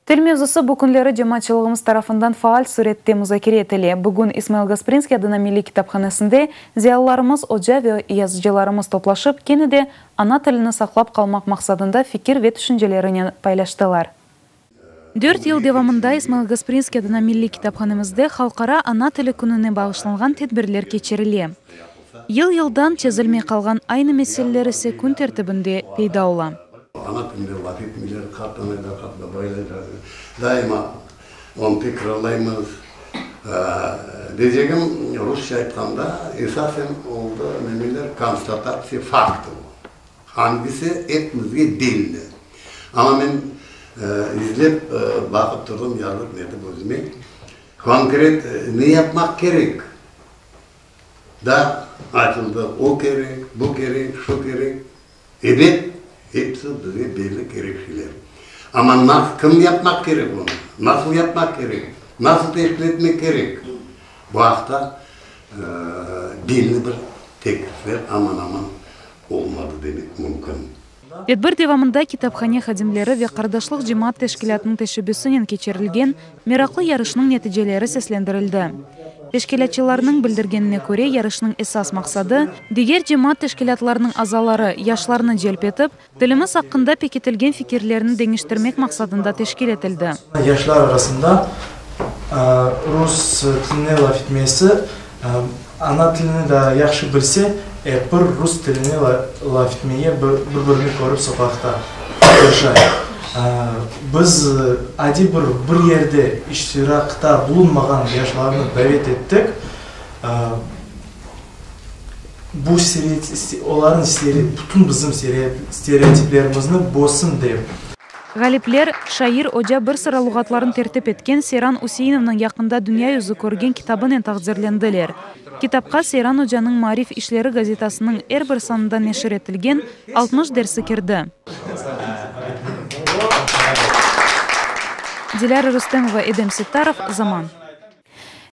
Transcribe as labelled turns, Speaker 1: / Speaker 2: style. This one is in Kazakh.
Speaker 1: Тил мевзусы бу күнлері жамаатчылыгыбыз тарафынан фаал сүретте музакире этили. Бүгүн Исмаил Гаспринский адына Милли китапханасында зыялыларыбыз, ожа ва язчыларыбыз топлашып, кенеде ана тилini саклап калмак максатында фикир ве түшүнчелерин пайлаштылар. 4 ел девамында Исмаил Гаспринский адына Милли китапханабызда халкара ана тили күнүнө багышланган тедбирлер кечириле. Ел-елдан чезилмей калган айны маселелер ise күн тертибинде пайда бола.
Speaker 2: Ana tilinde vakitler katlanıyla baylayla daima onu tekrarlayımız. Diyeceğim Rusça aytkanda esasen oldu neler konstatasiya faktı. Hangisi etmizge değildi. Ama ben izlep bakıp durdum yazıp nerede gözüme. Konkret ne yapmak gerek? Da açıldı o gerek, bu gerek, şu gerek. Evet. Hepsi bize belli gerekçeler. Ama kim yapmak gerek onu? Nasıl yapmak gerek? Nasıl teşkil etmek gerek? Bu hafta belli bir teklifler aman olmadı demek mümkün.
Speaker 1: Тедбир девамында китапхана хадимлери ve кардашлык жамаат тешкилатынын тешеббүсүнөн кечирилген Мераклы ярышынын нетижелери сеслендирилди. Тешкилатчыларынын билдиргенине көрө, ярыштын эсас максаты дигер жамаат тешкилатларынын азалары, яштарны желп этип, тилimiz хакында бекитилген фикирлерин деңиштирмек максатында тешкил этилди.
Speaker 3: Яштар арасында рус тилине лаф этмеси, ана тилини да жакшы билсе, bir rus tilini laf etmeye bir-birini korup sokakta yaşayır. Biz adi bir yerde iştirakta bulunmagan yaşlarını davet ettik. Bu onların bütün bizim stereotiplerimizni bozsun deyip.
Speaker 1: Галиплер шаир Ожа bir sıra лугатларын тертип эткен Сейран Усейновнун якында дүния жүзү көрген китабын тагдирлендилер. Китапка Сейран Ожанын Мариф иштери газетасынын эр бир санында нешир этилген 60 дерси кирди. Диляра Рустемова, Эдем Ситтаров, Заман.